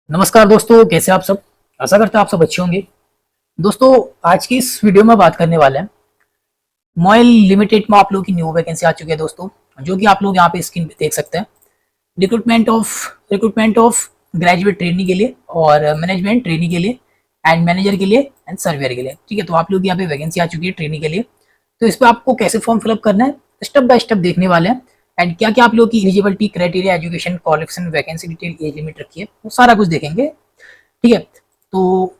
नमस्कार दोस्तों, कैसे आप सब। आशा करते हैं आप सब अच्छे होंगे। दोस्तों, आज की इस वीडियो में बात करने वाले हैं मोइल लिमिटेड में आप लोगों की न्यू वैकेंसी आ चुकी है दोस्तों, जो कि आप लोग यहाँ पे स्क्रीन पे देख सकते हैं। रिक्रूटमेंट ऑफ ग्रेजुएट ट्रेनी के लिए और मैनेजमेंट ट्रेनी के लिए एंड मैनेजर के लिए एंड सर्वेयर के लिए। ठीक है, तो आप लोग यहाँ पे वैकेंसी आ चुकी है ट्रेनी के लिए। तो इस पर आपको कैसे फॉर्म फिलअप करना है स्टेप बाय स्टेप देखने वाले हैं। एंड क्या क्या आप लोग की eligibility criteria, education, qualification, vacancy detail, age limit रखी है, वो सारा कुछ देखेंगे। ठीक है, तो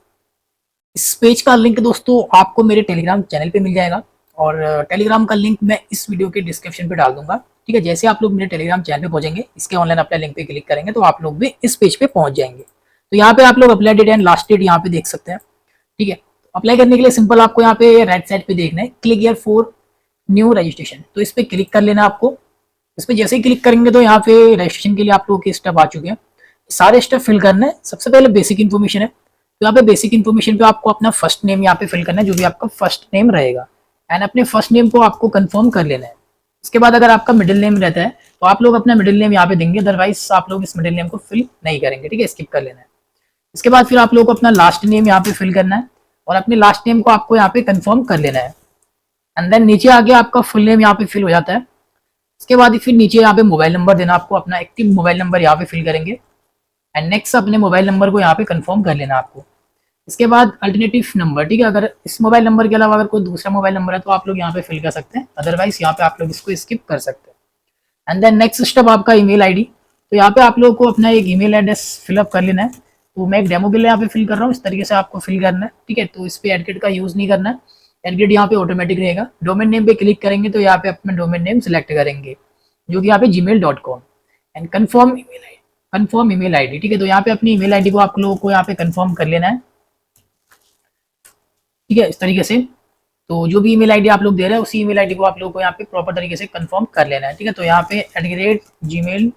इस पेज का लिंक दोस्तों आपको मेरे टेलीग्राम चैनल पे मिल जाएगा और टेलीग्राम का लिंक मैं इस वीडियो के डिस्क्रिप्शन पे डाल दूंगा। ठीक है, जैसे आप लोग मेरे टेलीग्राम चैनल पे पहुंचेंगे, इसके ऑनलाइन अप्लाई लिंक पे क्लिक करेंगे तो आप लोग भी इस पेज पे पहुंच जाएंगे। तो यहाँ पे आप लोग apply date and last date यहाँ पे देख सकते हैं। ठीक है, अप्लाई करने के लिए सिंपल आपको यहाँ पे राइट साइड पे देखना है click here for new registration, तो इस पर क्लिक कर लेना आपको। इस पर जैसे ही क्लिक करेंगे तो यहाँ पे रजिस्ट्रेशन के लिए आप लोगों के स्टेप आ चुके हैं। सारे स्टेप फिल करना है। सबसे पहले बेसिक इन्फॉर्मेशन है, तो यहाँ पे बेसिक इन्फॉर्मेशन पे आपको अपना फर्स्ट नेम यहाँ पे फिल करना है, जो भी आपका फर्स्ट नेम रहेगा। एंड अपने फर्स्ट नेम को आपको कंफर्म कर लेना है। इसके बाद अगर आपका मिडिल नेम रहता है तो आप लोग अपना मिडिल नेम यहाँ पे देंगे, अदरवाइज आप लोग इस मिडिल नेम को फिल नहीं करेंगे। ठीक है, स्किप कर लेना है। इसके बाद फिर आप लोगों को अपना लास्ट नेम यहाँ पे फिल करना है और अपने लास्ट नेम को आपको यहाँ पे कंफर्म कर लेना है। एंड देन नीचे आगे आपका फुल नेम यहाँ पे फिल हो जाता है। इसके बाद फिर नीचे यहाँ पे मोबाइल नंबर देना, आपको अपना एक्टिव मोबाइल नंबर यहाँ पे फिल करेंगे। एंड नेक्स्ट अपने मोबाइल नंबर को यहाँ पे कंफर्म कर लेना आपको। इसके बाद अल्टरनेटिव नंबर, ठीक है, अगर इस मोबाइल नंबर के अलावा अगर कोई दूसरा मोबाइल नंबर है तो आप लोग यहाँ पे फिल कर सकते हैं, अदरवाइज यहाँ पे आप लोग इसको स्किप कर सकते हैं। एंड देन नेक्स्ट स्टेप आपका ईमेल आईडी, तो यहाँ पे आप लोगों को अपना एक ईमेल एड्रेस फिलअप कर लेना है। तो मैं एक डेमो के लिए यहाँ पे फिल कर रहा हूँ, इस तरीके से आपको फिल करना है। ठीक है, तो इस पे एडगेट का यूज नहीं करना है, एडगेट यहाँ पे ऑटोमेटिक रहेगा। डोमेन नेम पे क्लिक करेंगे तो यहाँ पे अपना डोमेन नेम सिलेक्ट करेंगे, जो कि यहाँ पे gmail.com and confirm email ID. ठीक है, तो यहाँ पे अपनी ईमेल आईडी को आप लोगों को यहाँ पे कंफर्म कर लेना है। ठीक है, इस तरीके से तो जो भी ईमेल आईडी आप लोग दे रहे हैं उसी ईमेल आईडी को आप लोगों को यहाँ पे प्रॉपर तरीके से कंफर्म कर लेना है। ठीक है, तो यहाँ पे @gmail.com,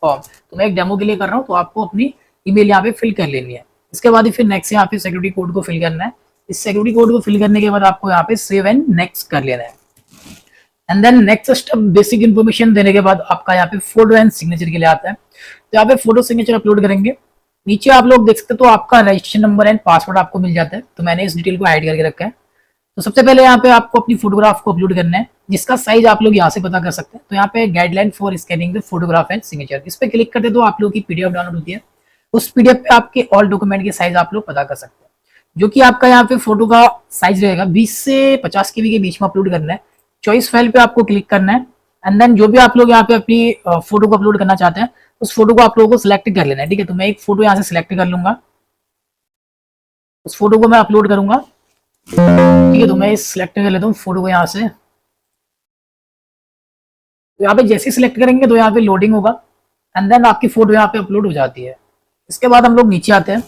तो मैं एक डेमो के लिए कर रहा हूँ, तो आपको अपनी ईमेल यहाँ पे फिल कर लेनी है। इसके बाद फिर नेक्स्ट यहाँ पे सिक्योरिटी कोड को फिल करना है। इस सिक्योरिटी कोड को फिल करने के बाद आपको यहाँ पे सेव एंड नेक्स्ट कर लेना है। And then next step basic information देने के बाद आपका यहाँ पे फोटो एंड सिग्नेचर के लिए आता है। तो यहाँ पे फोटो सिग्नेचर अपलोड करेंगे। नीचे आप लोग देख सकते हैं तो आपका रजिस्ट्रेशन नंबर एंड पासवर्ड आपको मिल जाता है, तो मैंने इस डिटेल को ऐड करके रखा है। तो सबसे पहले यहाँ पे आपको अपनी फोटोग्राफ को अपलोड करना है, जिसका साइज आप लोग यहाँ से पता कर सकते हैं। तो यहाँ पे guideline for scanning the photograph and signature, इस पे क्लिक करते तो आप लोग की पीडीएफ डाउनलोड होती है। उस पीडीएफ पे आपके ऑल डॉक्यूमेंट के साइज आप लोग पता कर सकते हैं, जो कि आपका यहाँ पे फोटो का साइज रहेगा 20 से 50 केबी के बीच में अपलोड करना है। चॉइस फाइल पे आपको क्लिक करना है। एंड देन जो भी आप लोग यहाँ पे अपनी फोटो को अपलोड करना चाहते हैं उस फोटो को आप लोगों को सिलेक्ट कर लेना है। ठीक है, तो मैं एक फोटो यहाँ से सिलेक्ट कर लूंगा, उस फोटो को मैं अपलोड करूंगा। ठीक है, तो मैं इस सिलेक्ट कर लेता हूँ फोटो को यहाँ से। तो यहाँ पे जैसे ही सिलेक्ट करेंगे तो यहाँ पे लोडिंग होगा एंड देन आपकी फोटो यहाँ पे अपलोड हो जाती है। इसके बाद हम लोग नीचे आते हैं।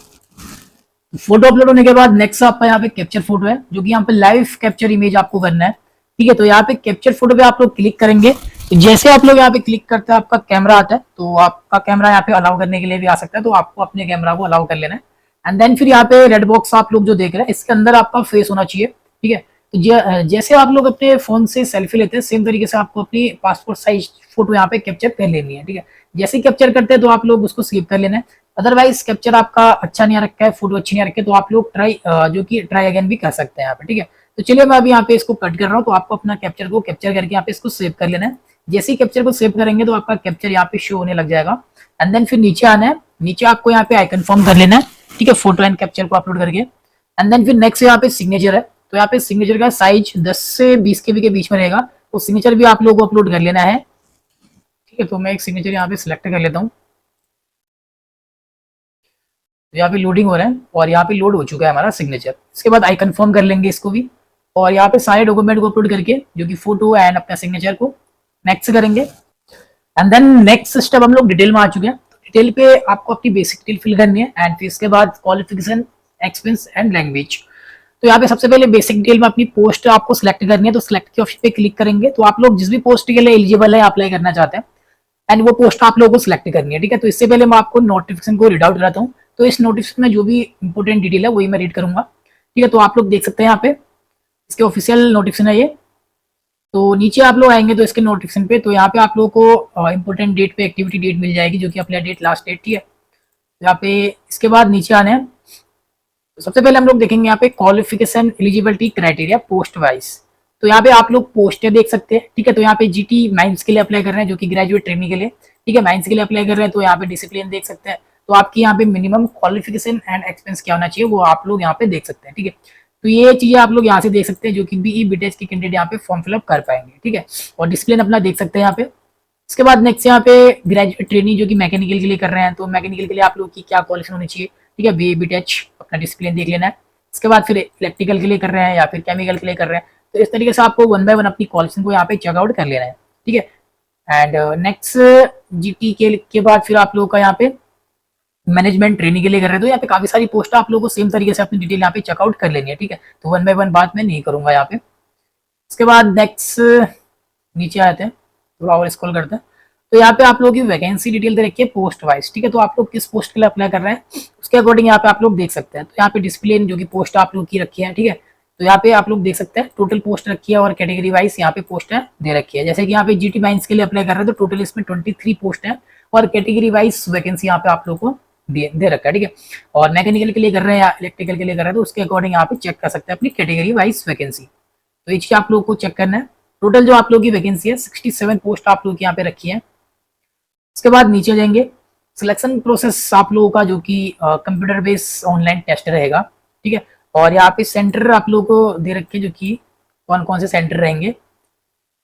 फोटो अपलोड होने के बाद नेक्स्ट आपका यहाँ पे कैप्चर फोटो है, जो कि यहाँ पे लाइव कैप्चर इमेज आपको करना है। ठीक है, तो यहाँ पे कैप्चर फोटो पे आप लोग क्लिक करेंगे। तो जैसे आप लोग यहाँ पे क्लिक करते हैं आपका कैमरा आता है, तो आपका कैमरा यहाँ पे अलाउ करने के लिए भी आ सकता है, तो आपको अपने कैमरा को अलाउ कर लेना है। एंड देन फिर यहाँ पे रेड बॉक्स आप लोग जो देख रहे हैं इसके अंदर आपका फेस होना चाहिए। ठीक है, तो जैसे आप लोग अपने फोन से सेल्फी लेते हैं सेम तरीके से आपको अपनी पासपोर्ट साइज फोटो यहाँ पे कैप्चर कर लेनी है। ठीक है, जैसे ही कैप्चर करते हैं तो आप लोग उसको सेव कर लेना है। अदरवाइज कैप्चर आपका अच्छा नहीं आ रखा है, फोटो अच्छी नहीं आ रखी है, तो आप लोग ट्राई अगेन भी कर सकते हैं यहाँ पे। ठीक है, तो चलिए मैं अभी यहाँ पे इसको कट कर रहा हूँ, तो आपको अपना कैप्चर को कैप्चर करके यहाँ पे इसको सेव कर लेना है। जैसे ही कैप्चर को सेव करेंगे तो आपका कैप्चर यहाँ पे शो होने लग जाएगा। एंड देन फिर नीचे आना है, नीचे आपको यहाँ पे आइकन फॉर्म कर लेना है। ठीक है, फोटो एंड कैप्चर को अपलोड करके। एंड देन फिर नेक्स्ट यहाँ पे सिग्नेचर है, तो यहाँ पे सिग्नेचर का साइज 10 से 20 केबी के बीच में रहेगा, तो सिग्नेचर भी आप लोगों को अपलोड कर लेना है। ठीक है, तो मैं एक सिग्नेचर यहाँ पे सिलेक्ट कर लेता हूँ। यहाँ पे लोडिंग हो रहा है और यहाँ पे लोड हो चुका है हमारा सिग्नेचर। इसके बाद आई कंफर्म कर लेंगे इसको भी, और यहाँ पे सारे डॉक्यूमेंट को अपलोड करके जो कि फोटो एंड अपना सिग्नेचर को नेक्स्ट करेंगे। एंड देन नेक्स्ट स्टेप हम लोग डिटेल में आ चुके हैं। डिटेल पे आपको अपनी बेसिक डिटेल फिल करनी है एंड फिर इसके बाद क्वालिफिकेशन, एक्सपीरियंस एंड लैंग्वेज। तो यहाँ पे सबसे पहले बेसिक डिटेल में अपनी पोस्ट आपको सिलेक्ट करनी है, तो सिलेक्ट के ऑप्शन पे क्लिक करेंगे तो आप लोग जिस भी पोस्ट के लिए एलिजिबल है अप्लाई करना चाहते हैं एंड वो पोस्ट आप लोगों को सिलेक्ट करनी है। ठीक है, तो इससे पहले मैं आपको नोटिफिकेशन को रीड आउट कराता हूँ। तो इस नोटिफिकेशन में जो भी इंपॉर्टेंट डिटेल है वही मैं रीड करूंगा। ठीक है, तो आप लोग देख सकते हैं यहाँ पे इसके ऑफिशियल नोटिफिकेशन है ये। तो नीचे आप लोग आएंगे तो इसके नोटिफिकेशन पे, तो यहाँ पे आप लोगों को इंपॉर्टेंट डेट पे एक्टिविटी डेट मिल जाएगी, जो कि अप्लाई डेट लास्ट डेट थी है। तो यहाँ पे इसके बाद नीचे आने हैं। तो सबसे पहले हम लोग देखेंगे यहाँ पे qualification eligibility criteria post wise. तो यहाँ पे आप लोग पोस्टें देख सकते हैं, ठीक है। तो यहाँ पे जीटी माइंस के लिए अप्लाई कर रहे हैं, जो कि ग्रेजुएट ट्रेनिंग के लिए, ठीक है, माइंस के लिए अप्लाई कर रहे हैं। तो यहाँ पे डिसिप्लिन देख सकते हैं। तो आपकी यहाँ पे मिनिमम क्वालिफिकेशन एंड एक्सपीरियंस क्या होना चाहिए वो आप लोग यहाँ पे देख सकते हैं, ठीक है। तो ये चीजें आप लोग यहाँ से देख सकते हैं, जो कि बीई बीटेक के कैंडिडेट यहाँ पे फॉर्म फिलअप कर पाएंगे, ठीक है। और डिसिप्लिन अपना देख सकते हैं यहाँ पे। इसके बाद नेक्स्ट यहाँ पे ग्रेजुएट ट्रेनिंग जो कि मैकेनिकल के लिए कर रहे हैं, तो मैकेनिकल के लिए आप लोग की क्या क्वालिफिकेशन होनी चाहिए, ठीक है, बीई बीटेक अपना डिसिप्लिन देख लेना है। इसके बाद फिर इलेक्ट्रिकल के लिए कर रहे हैं या फिर केमिकल के लिए कर रहे हैं, तो इस तरीके से आपको वन बाय वन अपनी क्वालिफिकेशन को यहाँ पे चेकआउट कर लेना है, ठीक है। एंड नेक्स्ट जीटी के बाद फिर आप लोगों का यहाँ पे मैनेजमेंट ट्रेनिंग के लिए कर रहे हैं। तो यहाँ पे काफी सारी पोस्ट आप लोगों को सेम तरीके से अपनी डिटेल यहाँ पे चेकआउट कर लेनी है, ठीक है। तो वन बाय वन बात मैं नहीं करूंगा यहाँ पे। इसके बाद नेक्स्ट नीचे आते हैं, थोड़ा और स्क्रॉल करते हैं। तो यहाँ पे आप लोगों की वैकेंसी डिटेल दे रखी है पोस्ट वाइज, ठीक है। तो आप लोग किस पोस्ट के लिए अप्लाई कर रहे हैं उसके अकॉर्डिंग यहाँ पे आप लोग देख सकते हैं। तो यहाँ पे डिसिप्लिन जो कि पोस्ट आप लोग की रखी है, ठीक है। तो यहाँ पे आप लोग देख सकते हैं टोटल पोस्ट रखी है और कैटेगरी वाइज यहाँ पे पोस्ट है दे रखी है। जैसे कि यहाँ पे जीटी माइंस के लिए अप्लाई कर रहे हैं तो टोटल इसमें 23 पोस्ट है और कैटेगरी वाइज वैकेंसी यहाँ पे आप लोग को दे रखा है, ठीक है। और मैकेनिकल के लिए कर रहे हैं या इलेक्ट्रिकल के लिए कर रहे हैं तो उसके अकॉर्डिंग यहाँ पे चेक कर सकते हैं अपनी कैटेगरी वाइज वैकेंसी। तो ये चीज आप लोग को चेक करना है। टोटल जो आप लोग की वैकेंसी है 67 पोस्ट आप लोग यहाँ पे रखी है। इसके बाद नीचे जाएंगे, सिलेक्शन प्रोसेस आप लोगों का जो कि कंप्यूटर बेस्ड ऑनलाइन टेस्ट रहेगा, ठीक है। और यहाँ पे सेंटर आप लोगों को दे रखे जो कि कौन कौन से सेंटर रहेंगे।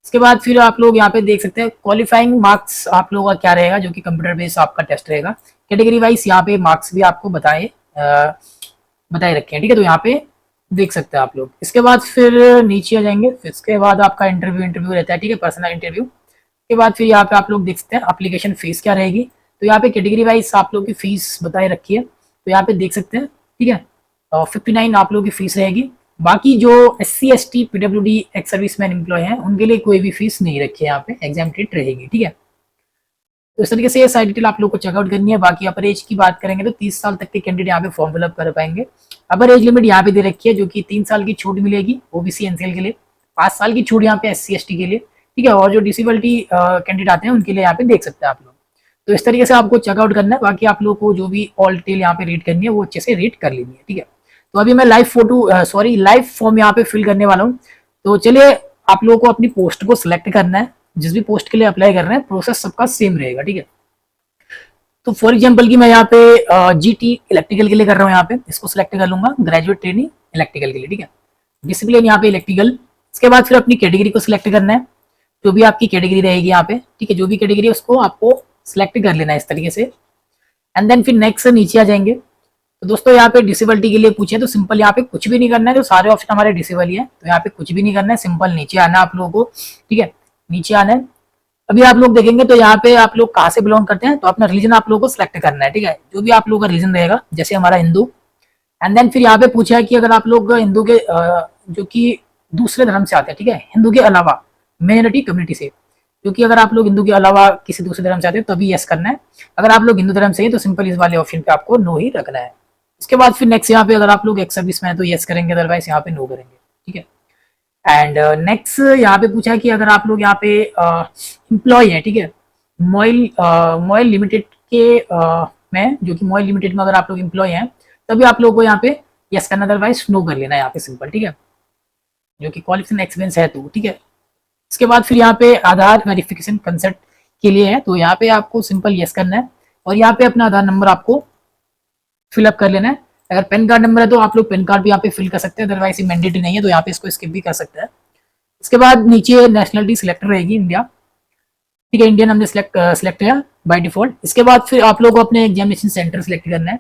इसके बाद फिर आप लोग यहाँ पे देख सकते हैं क्वालिफाइंग मार्क्स आप लोगों का क्या रहेगा, जो कि कंप्यूटर बेस्ड आपका टेस्ट रहेगा। कैटेगरी वाइज यहाँ पे मार्क्स भी आपको बताए रखे हैं, ठीक है। तो यहाँ पे देख सकते हैं आप लोग। इसके बाद फिर नीचे आ जाएंगे, फिर इसके बाद आपका इंटरव्यू रहता है, ठीक है, पर्सनल इंटरव्यू। के बाद फिर यहाँ पे आप लोग देख सकते हैं एप्लीकेशन फीस क्या रहेगी। तो यहाँ पे कैटेगरी वाइज आप लोग की फीस बताई रखी है, तो यहाँ पे देख सकते हैं, ठीक है। 59 आप लोग की फीस रहेगी। बाकी जो SC ST PWD ex serviceman employ हैं उनके लिए कोई भी फीस नहीं रखी है, यहाँ पे एग्जाम्प्टेड रहेगी, ठीक है। तो इस तरीके से ये सारी डिटेल आप लोग को चेकआउट करनी है। बाकी अपर एज की बात करेंगे तो 30 साल तक के कैंडिडेट यहाँ पे फॉर्म फिलअप कर पाएंगे। अपर एज लिमिट यहाँ पे दे रखी है, जो कि 3 साल की छूट मिलेगी ओबीसी एनसीएल के लिए, 5 साल की छूट यहाँ पे SC ST के लिए, ठीक है। और जो डिसेबिलिटी कैंडिडेट आते हैं उनके लिए यहाँ पे देख सकते हैं आप लोग। तो इस तरीके से आपको चेकआउट करना है। बाकी आप लोग को जो भी ऑल डिटेल यहाँ पे रीड करनी है वो अच्छे से रीड कर लेनी है, ठीक है। तो अभी मैं लाइव फॉर्म यहाँ पे फिल करने वाला हूँ। तो चलिए, आप लोगों को अपनी पोस्ट को सिलेक्ट करना है। जिस भी पोस्ट के लिए अप्लाई कर रहे हैं प्रोसेस सबका सेम रहेगा, ठीक है। तो फॉर एग्जाम्पल की मैं यहाँ पे जीटी इलेक्ट्रिकल के लिए कर रहा हूँ, यहाँ पे इसको सिलेक्ट कर लूंगा, ग्रेजुएट ट्रेनिंग इलेक्ट्रिकल के लिए, ठीक है। डिसिप्लिन यहाँ पे इलेक्ट्रिकल। इसके बाद फिर अपनी कैटेगरी को सिलेक्ट करना है, जो भी आपकी कैटेगरी रहेगी यहाँ पे, ठीक है। जो भी कैटेगरी है उसको आपको सिलेक्ट कर लेना है इस तरीके से। एंड देन फिर नेक्स्ट नीचे आ जाएंगे। तो दोस्तों यहाँ पे डिसेबिलिटी के लिए पूछे तो सिंपल यहाँ पे कुछ भी नहीं करना है, तो सारे ऑप्शन हमारे डिसेबल ही है, तो यहाँ पे कुछ भी नहीं करना है, सिंपल नीचे आना है आप लोगों को, ठीक है। नीचे आना है। अभी आप लोग देखेंगे तो यहाँ पे आप लोग कहाँ से बिलोंग करते हैं, तो अपना रिलीजन आप लोगों को सिलेक्ट करना है, ठीक है। जो भी आप लोगों का रिलीजन रहेगा, जैसे हमारा हिंदू। एंड देन फिर यहाँ पे पूछा है कि अगर आप लोग हिंदू के जो कि दूसरे धर्म से आते हैं, ठीक है, हिंदू के अलावा माइनॉरिटी कम्युनिटी से, क्योंकि अगर आप लोग हिंदू के अलावा किसी दूसरे धर्म से आते हैं तभी यस करना है। अगर आप लोग हिंदू धर्म से हैं तो सिंपल इस वाले ऑप्शन पे आपको नो ही रखना है। उसके बाद फिर नेक्स्ट यहाँ पे अगर आप लोग एक्स सर्विस में है तो यस करेंगे, अदरवाइज यहाँ पे नो करेंगे, ठीक है। एंड नेक्स्ट यहाँ पे पूछा है कि अगर आप लोग यहाँ पे एम्प्लॉय है, ठीक है, मोइल लिमिटेड के में, जो कि मोइल लिमिटेड में अगर आप लोग एम्प्लॉय हैं तभी आप लोग को यहाँ पे यस करना, अदरवाइज नो कर लेना है यहाँ पे सिंपल, ठीक है। जो कि क्वालिफिकेशन एक्सपीरियंस है तो, ठीक है। इसके बाद फिर यहाँ पे आधार वेरिफिकेशन कंसेंट के लिए है, तो यहाँ पे आपको सिंपल यस करना है और यहाँ पे अपना आधार नंबर आपको फिलअप कर लेना है। अगर पेन कार्ड नंबर है तो आप लोग पेन कार्ड भी यहाँ पे फिल कर सकते हैं, अदरवाइज ये मैंडेटरी नहीं है, तो यहाँ पे इसको स्किप भी कर सकते हैं। इसके बाद नीचे नेशनलिटी सिलेक्ट रहेगी इंडिया, ठीक है, इंडियन हमने सिलेक्ट किया बाय डिफॉल्ट। इसके बाद फिर आप लोगों को अपने एग्जामिनेशन सेंटर सिलेक्ट करना है।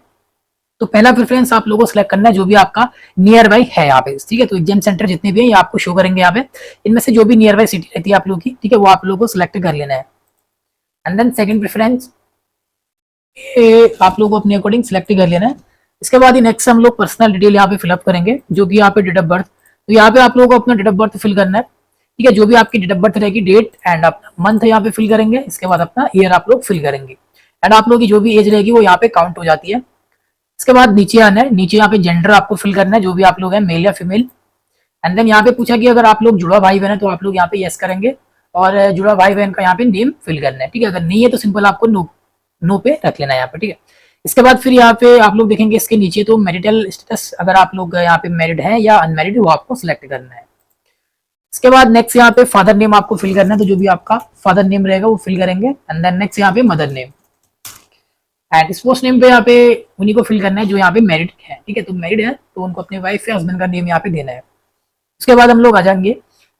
तो पहला प्रेफरेंस आप लोगों को सिलेक्ट करना है जो भी आपका नियर बाई है यहाँ पे, ठीक है। तो एग्जाम सेंटर जितने भी है ये आपको शो करेंगे यहाँ पे, इनमें से जो भी नियर बाई सिटी रहती है आप लोगों की, ठीक है, वो आप लोगों को सिलेक्ट कर लेना है। एंड देन सेकंड प्रेफरेंस आप लोगों को अपने अकॉर्डिंग सिलेक्ट कर लेना है। इसके बाद ही नेक्स्ट हम लोग पर्सनल डिटेल यहाँ पे फिलअप करेंगे, जो कि यहाँ पे डेट ऑफ बर्थ। तो यहाँ पे आप लोगों को अपना डेट ऑफ बर्थ फिल करना है, ठीक है। जो भी आपकी डेट ऑफ बर्थ रहेगी, डेट एंड अपना मंथ यहाँ पे फिल करेंगे। इसके बाद अपना ईयर आप लोग फिल करेंगे एंड आप लोगों की जो भी एज रहेगी वो यहाँ पे काउंट हो जाती है। इसके बाद नीचे आना है, नीचे यहाँ पे जेंडर आपको फिल करना है, जो भी आप लोग हैं, मेल या फीमेल। एंड देन यहाँ पे पूछा कि अगर आप लोग जुड़ा भाई बहन है तो आप लोग यहाँ पे यस करेंगे और जुड़ा भाई बहन का यहाँ पे नेम फिल करना है, ठीक है। अगर नहीं है तो सिंपल आपको नो पे रख लेना है यहाँ पे, ठीक है। इसके बाद फिर यहाँ पे आप लोग देखेंगे इसके नीचे तो मैरिटल स्टेटस, अगर आप लोग यहाँ पे मैरिड है या अनमैरिड वो आपको सिलेक्ट करना है। इसके बाद नेक्स्ट यहाँ पे फादर नेम आपको फिल करना है, तो जो भी आपका फादर नेम रहेगा वो फिल करेंगे। एंड देन नेक्स्ट यहाँ पे mother name and sports name पे यहाँ पे उन्हीं को फिल करना है जो यहाँ पे मैरिड है, ठीक है। तो मैरिड है तो उनको अपने वाइफ या हस्बैंड का नेम यहाँ पे देना है। उसके बाद हम लोग आ जाएंगे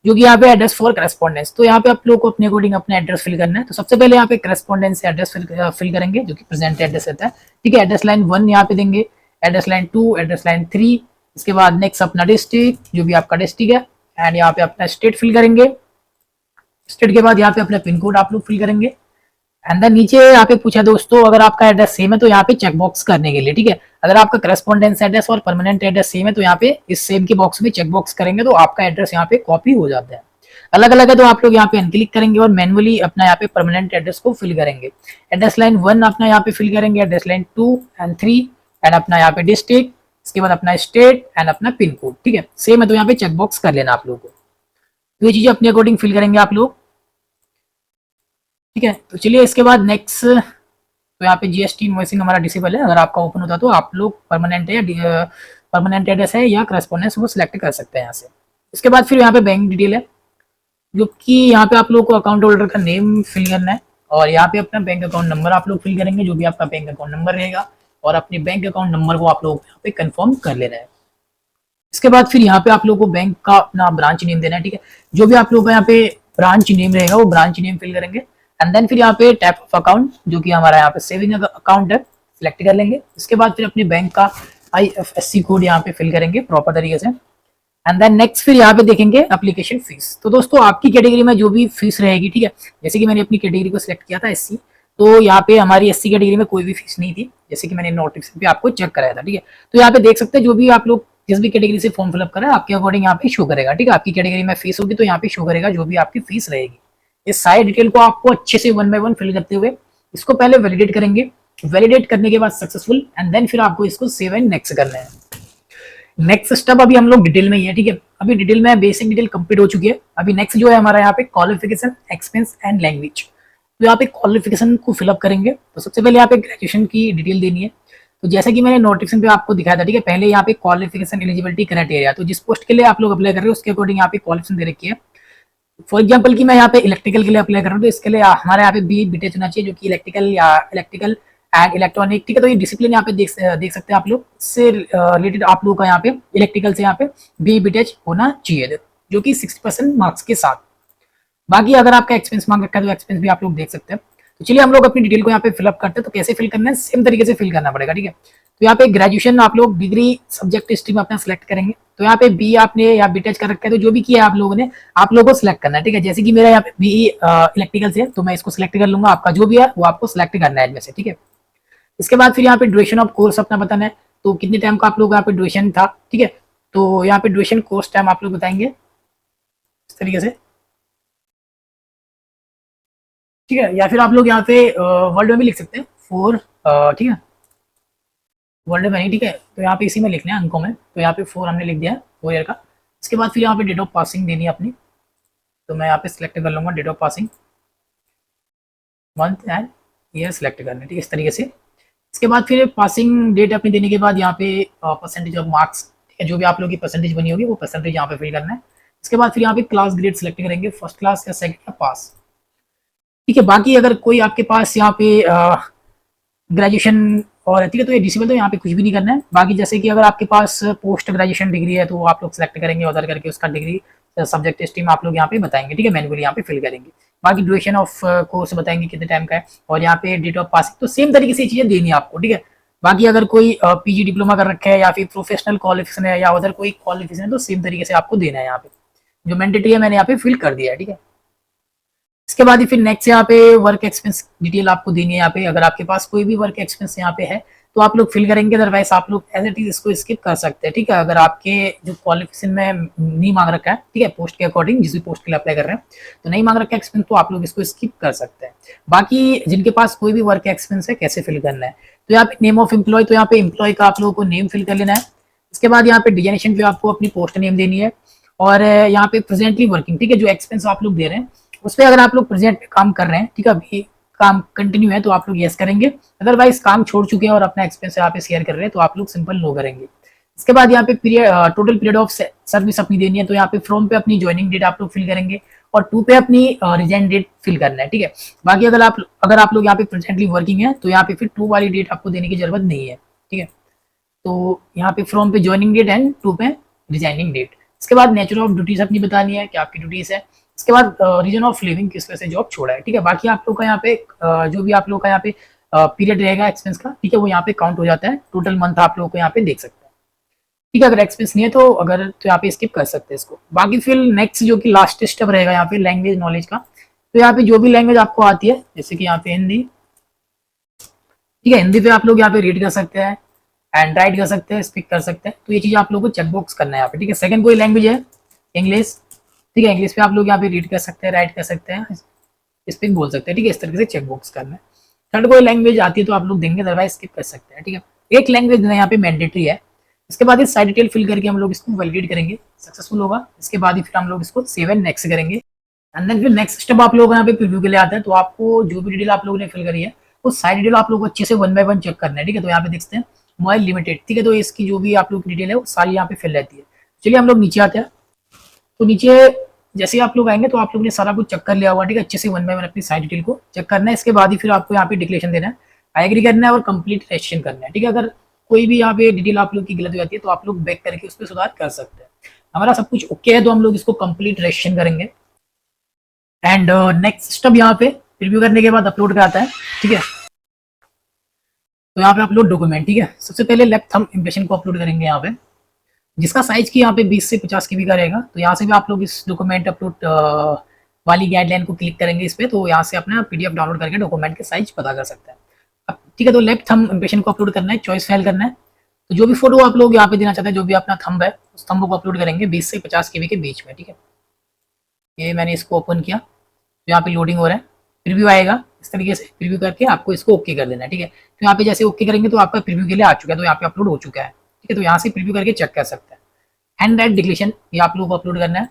जो कि यहाँ पे एड्रेस फॉर करस्पॉन्डेंस, तो यहाँ पे आप लोग को अपने अकॉर्डिंग अपना एड्रेस फिल करना है। तो सबसे पहले यहाँ पे करस्पॉन्डेंस से एड्रेस फिल करेंगे जो कि प्रेजेंट एड्रेस रहता है, ठीक है। एड्रेस लाइन 1 यहाँ पे देंगे, एड्रेस लाइन 2, एड्रेस लाइन 3। इसके बाद नेक्स्ट अपना डिस्ट्रिक्ट, जो भी आपका डिस्ट्रिक्ट है, एंड यहाँ पे अपना स्टेट फिल करेंगे। स्टेट के बाद यहाँ पे अपना पिन कोड आप लोग फिल करेंगे। एंड देन नीचे यहाँ पे पूछा दोस्तों अगर आपका एड्रेस सेम है तो यहाँ पे चेक बॉक्स करने के लिए, ठीक है। अगर आपका करस्पॉन्डेंस एड्रेस और परमानेंट एड्रेस सेम है तो यहाँ पे इस सेम के बॉक्स में चेक बॉक्स करेंगे तो आपका एड्रेस यहाँ पे कॉपी हो जाता है। अलग अलग है तो आप लोग यहाँ पे अनक्लिक करेंगे और मैनुअली अपना यहाँ पे परमानेंट एड्रेस को फिल करेंगे। एड्रेस लाइन 1 अपना यहाँ पे फिल करेंगे, एड्रेस लाइन 2 एंड 3 एंड अपना यहाँ पे डिस्ट्रिक्ट, इसके बाद अपना स्टेट एंड अपना पिन कोड, ठीक है। सेम है तो यहाँ पे चेक बॉक्स कर लेना आप लोगों को। तो ये चीजें अपने अकॉर्डिंग फिल करेंगे आप लोग, ठीक है। तो चलिए इसके बाद नेक्स्ट, तो यहाँ पे जीएसटी इनवॉइसिंग हमारा डिसेबल है, अगर आपका ओपन होता तो आप लोग परमानेंट है या परमानेंट एड्रेस है या करस्पॉन्डेंस वो सिलेक्ट कर सकते हैं यहाँ से। इसके बाद फिर यहाँ पे बैंक डिटेल है, जो कि यहाँ पे आप लोग को अकाउंट होल्डर का नेम फिल करना है और यहाँ पे अपना बैंक अकाउंट नंबर आप लोग फिल करेंगे, जो भी आपका बैंक अकाउंट नंबर रहेगा, और अपने बैंक अकाउंट नंबर को आप लोग यहाँ पे कंफर्म कर लेना है। इसके बाद फिर यहाँ पे आप लोग को बैंक का अपना ब्रांच नेम देना है, ठीक है। जो भी आप लोग का यहाँ पे ब्रांच नेम रहेगा वो ब्रांच नेम फिल करेंगे। एंड देन फिर यहाँ पे टाइप ऑफ अकाउंट, जो कि हमारा यहाँ पे सेविंग अकाउंट है, सिलेक्ट कर लेंगे। इसके बाद फिर अपने बैंक का IFSC कोड यहाँ पे फिल करेंगे प्रॉपर तरीके से। एंड देन नेक्स्ट फिर यहाँ पे देखेंगे एप्लीकेशन फीस। तो दोस्तों आपकी कैटेगरी में जो भी फीस रहेगी, ठीक है, जैसे कि मैंने अपनी कैटेगरी को सिलेक्ट किया था SC, तो यहाँ पे हमारी SC कैटेगरी में कोई भी फीस नहीं थी, जैसे कि मैंने नोटिफिकेशन पे आपको चेक कराया था, ठीक है। तो यहाँ पे देख सकते हैं जो भी आप लोग जिस भी कैटेगरी से फॉर्म फिलअप करें आपके अकॉर्डिंग यहाँ पे शो करेगा, ठीक है। आपकी कैटेगरी में फीस होगी तो यहाँ पे शो करेगा जो भी आपकी फीस रहेगी। इस सारी डिटेल को आपको अच्छे से 1 बाय 1 फिल करते हुए इसको पहले वैलिडेट करेंगे। वैलिडेट करने के बाद सक्सेसफुल, एंड देन फिर आपको इसको सेव एंड नेक्स्ट करना है। नेक्स्ट स्टेप अभी हम लोग डिटेल में ही है, ठीक है। अभी डिटेल में बेसिक डिटेल कंप्लीट हो चुकी है। अभी नेक्स्ट जो है हमारा यहाँ पे क्वालिफिकेशन, एक्सपेंस एंड लैंग्वेज। तो यहाँ पे क्वालिफिकेशन को फिलअप करेंगे तो सबसे पहले यहाँ पे ग्रेजुएशन की डिटेल देनी है। तो जैसे कि मैंने नोटिफिकेशन पे आपको दिखाया था, ठीक है, पहले यहाँ पे क्वालिफिकेशन एलिजिबिलिटी क्राइटेरिया, तो जिस पोस्ट के लिए आप लोग अप्लाई कर रहे हो उसके अकॉर्डिंग यहाँ पे क्वालिफिकेशन दे रखी है। फॉर एग्जाम्पल कि मैं यहाँ पे इलेक्ट्रिकल के लिए अप्लाई कर रहा हूँ तो इसके लिए हमारे यहाँ पे BTech होना चाहिए, जो कि इलेक्ट्रिकल या इलेक्ट्रिकल एंड इलेक्ट्रॉनिक, ठीक है। तो ये डिसिप्लिन यहाँ पे देख सकते हैं आप लोग, इससे रिलेटेड आप लोग का यहाँ पे इलेक्ट्रिकल से यहाँ पे BTech होना चाहिए, जो कि 60% मार्क्स के साथ। बाकी अगर आपका एक्सपेंस मांग रखा है तो एक्सपेंस भी आप लोग देख सकते हैं। तो चलिए हम लोग अपनी डिटेल को यहाँ पे फिलअप करते हैं। तो कैसे फिल करना है, सेम तरीके से फिल करना पड़ेगा, ठीक है। तो यहाँ पे ग्रेजुएशन आप लोग डिग्री सब्जेक्ट स्ट्रीम अपना सिलेक्ट करेंगे। तो यहाँ पे बी आपने या BTech कर रखा है तो जो भी किया है आप लोगों ने, आप लोगों को सिलेक्ट करना है, ठीक है। जैसे कि मेरा यहाँ पे BE इलेक्ट्रिकल से है तो मैं इसको सिलेक्ट कर लूंगा। आपका जो भी है वो आपको सिलेक्ट करना है इनमें से, ठीक है। इसके बाद फिर यहाँ पे ड्यूरेशन ऑफ कोर्स अपना बताना है, तो कितने टाइम का आप लोग यहाँ पे ड्यूरेशन था, ठीक है। तो यहाँ पे ड्यूरेशन कोर्स टाइम आप लोग बताएंगे इस तरीके से, ठीक है। या फिर आप लोग यहाँ पे वर्ड में भी लिख सकते हैं 4, ठीक है, वर्ल्ड में नहीं, ठीक है। तो यहाँ पे इसी में लिखना है अंकों में, तो यहाँ पे 4 हमने लिख दिया है 4 ईयर का। इसके बाद फिर यहाँ पे डेट ऑफ पासिंग देनी है अपनी, तो मैं यहाँ पे सिलेक्ट कर लूँगा date of passing, month and year select करना है, ठीक है, इस तरीके से। इसके बाद फिर पासिंग डेट अपनी देने के बाद यहाँ पे परसेंटेज ऑफ मार्क्स, ठीक है, जो भी आप लोग की परसेंटेज बनी होगी वो परसेंटेज यहाँ पे फिल करना है। इसके बाद फिर यहाँ पे क्लास ग्रेड सिलेक्ट करेंगे, फर्स्ट क्लास या सेकंड या पास, ठीक है। बाकी अगर कोई आपके पास यहाँ पे ग्रेजुएशन और, ठीक है, तो ये डिसेबल, तो यहाँ पे कुछ भी नहीं करना है। बाकी जैसे कि अगर आपके पास पोस्ट ग्रेजुएशन डिग्री है तो आप लोग सिलेक्ट करेंगे, उधर करके उसका डिग्री सब्जेक्ट स्ट्रीम आप लोग यहाँ पे बताएंगे, ठीक है, मैनुअली यहाँ पे फिल करेंगे। बाकी ड्यूरेशन ऑफ कोर्स बताएंगे कितने टाइम का है, और यहाँ पे डेट ऑफ पासिंग, तो सेम तरीके से ये चीजें देनी है आपको, ठीक है। बाकी अगर कोई PG डिप्लोमा कर रखा है या फिर प्रोफेशनल क्वालिफिकेशन है या उधर कोई क्वालिफिकेशन है तो सेम तरीके से आपको देना है यहाँ पे, जो मैंडेटरी है मैंने यहाँ पे फिल कर दिया है, ठीक है। इसके बाद फिर नेक्स्ट यहाँ पे वर्क एक्सपेंस डिटेल आपको देनी है यहाँ पे। अगर आपके पास कोई भी वर्क एक्सपेंस यहाँ पे है तो आप लोग फिल करेंगे, अदरवाइज आप लोग एज इट इज इसको स्किप कर सकते हैं, ठीक है। अगर आपके जो क्वालिफिकेशन में नहीं मांग रखा है, ठीक है, पोस्ट के अकॉर्डिंग जिस भी पोस्ट के लिए अप्लाई कर रहे हैं तो नहीं मांग रखा है एक्सपेंस, तो आप लोग इसको स्किप कर सकते हैं। बाकी जिनके पास कोई भी वर्क एक्सपेंस है कैसे फिल करना है, तो यहाँ पे नेम ऑफ एम्प्लॉय, तो यहाँ पे एम्प्लॉय का आप लोगों को नेम फिल कर लेना है। इसके बाद यहाँ पे डिजाइनेशन पे आपको अपनी पोस्ट नेम देनी है, और यहाँ पे प्रेजेंटली वर्किंग, ठीक है, जो एक्सपेंस आप लोग दे रहे हैं उस पर अगर आप लोग प्रेजेंट काम कर रहे हैं, ठीक है, अभी काम कंटिन्यू है तो आप लोग यस करेंगे, अदरवाइज काम छोड़ चुके हैं और अपना एक्सपीरियंस यहाँ पे शेयर कर रहे हैं तो आप लोग सिंपल नो करेंगे। इसके बाद यहाँ पे period total period of service अपनी देनी है, तो यहाँ पे फ्रॉम पे अपनी ज्वाइनिंग डेट आप लोग फिल करेंगे और टू पे अपनी रिजाइन डेट फिल करना है, ठीक है। बाकी अगर आप लोग यहाँ पे प्रेजेंटली वर्किंग है तो यहाँ पे फिर टू वाली डेट आपको देने की जरूरत नहीं है, ठीक है। तो यहाँ पे फ्रॉम पे ज्वाइनिंग डेट एंड टू पे रिजाइनिंग डेट। इसके बाद नेचर ऑफ ड्यूटीज अपनी बतानी है कि आपकी ड्यूटीज है। इसके बाद रीजन ऑफ लिविंग, किस वजह से जॉब छोड़ा है, ठीक है। बाकी आप लोग का यहाँ पे जो भी आप लोग का यहाँ पे पीरियड रहेगा एक्सपेंस का, ठीक है, वो यहाँ पे काउंट हो जाता है। टोटल मंथ आप लोग को यहाँ पे देख सकते हैं, ठीक है। अगर एक्सपेंस नहीं है तो यहाँ पे स्किप कर सकते हैं इसको। बाकी फिर नेक्स्ट जो कि लास्ट स्टेप रहेगा यहाँ पे लैंग्वेज नॉलेज का, तो यहाँ पे जो भी लैंग्वेज आपको आती है, जैसे कि यहाँ पे हिंदी, ठीक है, हिंदी पे आप लोग यहाँ पे रीड कर सकते हैं एंड राइट कर सकते हैं, स्पीक कर सकते हैं। तो ये चीज आप लोगों को चेकबॉक्स करना है यहाँ पे, ठीक है। सेकंड कोई लैंग्वेज है इंग्लिश, ठीक है, इंग्लिश पे आप लोग यहाँ पे रीड कर सकते हैं, राइट कर सकते हैं, स्पीक बोल सकते हैं, ठीक है। इस तरीके से चेकबॉक्स करना है। थर्ड कोई लैंग्वेज आती है तो आप लोग देंगे, अदरवाइज स्किप कर सकते हैं, ठीक है। एक लैंग्वेज देना यहाँ पे मैंडेटरी है। इसके बाद इस साइड डिटेल फिल करके हम लोग इसको वैलिडेट करेंगे, सक्सेसफुल होगा। इसके बाद ही फिर हम लोग इसको सेव एंड नेक्स्ट करेंगे। एंड देन फिर नेक्स्ट स्टेप आप लोग यहाँ पे प्रीव्यू के लिए आता है। तो आपको जो भी डिटेल आप लोगों ने फिल करी है वो साइड डिटेल आप लोग को अच्छे से 1 बाय 1 चेक करना है, ठीक है। तो यहाँ पे देखते हैं मोबाइल लिमिटेड, ठीक है, तो इसकी जो भी आप लोग की डिटेल है वो सारी यहाँ पे फिल रहती है। चलिए हम लोग नीचे आते हैं। तो नीचे जैसे आप लोग आएंगे तो आप लोग ने सारा कुछ चेक कर लिया हुआ, ठीक है, अच्छे से 1 बाय 1 अपनी साइड डिटेल को चेक करना है। इसके बाद ही फिर आपको यहाँ पे डिक्लेरेशन देना है, आई एग्री करना है और कंप्लीट रजिस्ट्रेशन करना है, ठीक है। अगर कोई भी यहाँ पे डिटेल आप लोग की गलत हो जाती है तो आप लोग बैक करके उस पर सुधार कर सकते हैं। हमारा सब कुछ ओके है तो हम लोग इसको कंप्लीट रजिस्ट्रेशन करेंगे। एंड नेक्स्ट स्टेप यहाँ पे रिव्यू करने के बाद अपलोड कराता है, ठीक है। तो यहाँ पे अपलोड डॉक्यूमेंट, ठीक है। सबसे पहले लेफ्ट थंब इंप्रेशन को अपलोड करेंगे यहाँ पे, जिसका साइज की यहाँ पे 20 से 50 KB का रहेगा। तो यहाँ से भी आप लोग इस डॉक्यूमेंट अपलोड वाली गाइडलाइन को क्लिक करेंगे इस पे, तो यहाँ से अपना PDF डाउनलोड करके डॉक्यूमेंट के साइज पता कर सकते हैं। अब ठीक है, तो लेफ्ट थंब इंप्रेशन को अपलोड करना है, चॉइस फाइल करना है। तो जो भी फोटो आप लोग यहाँ पे देना चाहते हैं, जो भी अपना थंब है उस थंब को अपलोड करेंगे 20 से 50 KB के बीच में, ठीक है। ये मैंने इसको ओपन किया, तो यहाँ पे लोडिंग हो रहा है, प्रीव्यू आएगा। इस तरीके से प्रीव्यू करके आपको इसको ओके कर देना है, ठीक है। तो यहाँ पे जैसे ओके करेंगे तो आपका प्रीव्यू के लिए आ चुका है, तो यहाँ पे अपलोड हो चुका है, ठीक है। तो यहाँ से प्रीव्यू करके चेक कर सकते हैं। हैंड राइट डिक्लेरेशन ये आप लोग को अपलोड करना है।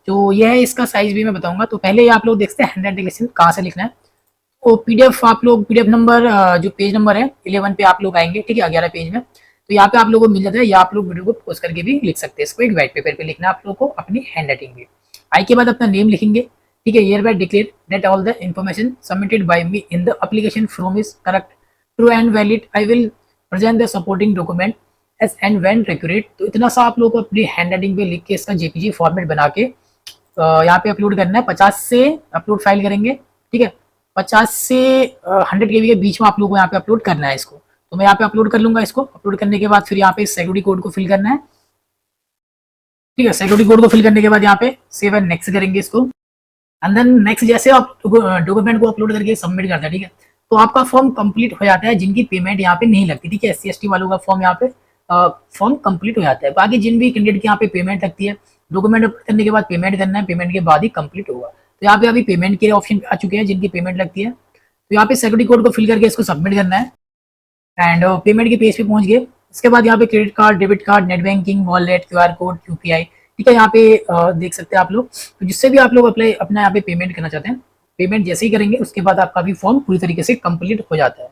तो ये है, इसका साइज भी मैं बताऊंगा। तो पहले ये आप लोग देखते हैं हैंड राइट डिक्लेरेशन कहाँ से लिखना है। तो PDF आप लोग PDF नंबर जो पेज नंबर है 11 पे आप लोग आएंगे, ठीक है, 11 पेज में। तो यहाँ पे आप लोगों को मिल जाता है, या आप लोग वीडियो को पोस्ट करके भी लिख सकते हैं। इसको एक व्हाइट पेपर पे लिखना है आप लोग को अपनी हैंड राइटिंग में। आई के बाद अपना नेम लिखेंगे, ठीक है। Hereby declare that all the information submitted by me in the application form is correct, true and valid. I will present the supporting document as and when required. तो इतना सा आप लोग को अपनी हैंड राइटिंग पे लिख के इसका JPG फॉर्मेट बना के यहाँ पे अपलोड करना है। 50 से अपलोड फाइल करेंगे, ठीक है। 50 से 100 KB के बीच में आप लोग को यहाँ पे अपलोड करना है इसको। तो मैं यहाँ पे अपलोड कर लूंगा इसको। अपलोड करने के बाद फिर यहाँ पे सिक्योरिटी कोड को फिल करना है, ठीक है। सिक्योरिटी कोड को फिल करने के बाद यहाँ पे सेव एंड नेक्स्ट करेंगे इसको। एंड देन नेक्स्ट जैसे आप डॉक्यूमेंट को अपलोड करके सबमिट करते हैं, ठीक है, तो आपका फॉर्म कंप्लीट हो जाता है। जिनकी पेमेंट यहाँ पे नहीं लगती, ठीक है, SC ST वालों का फॉर्म यहाँ पे फॉर्म कंप्लीट हो जाता है। बाकी जिन भी कैंडिडेट की यहाँ पे पेमेंट लगती है, डॉक्यूमेंट अपलोड करने के बाद पेमेंट करना है, पेमेंट के बाद ही कंप्लीट होगा। तो यहाँ पे अभी पेमेंट के ऑप्शन आ चुके हैं जिनकी पेमेंट लगती है। तो यहाँ पे सिक्योरिटी कोड को फिल करके इसको सबमिट करना है एंड पेमेंट के पेज पे पहुंच गए। इसके बाद यहाँ पे credit card, debit card, net banking, wallet, QR code, UPI, ठीक है, यहाँ पे देख सकते हैं आप लोग। तो जिससे भी आप लोग अपना यहाँ पे पेमेंट करना चाहते हैं, पेमेंट जैसे ही करेंगे उसके बाद आपका भी फॉर्म पूरी तरीके से कंप्लीट हो जाता है।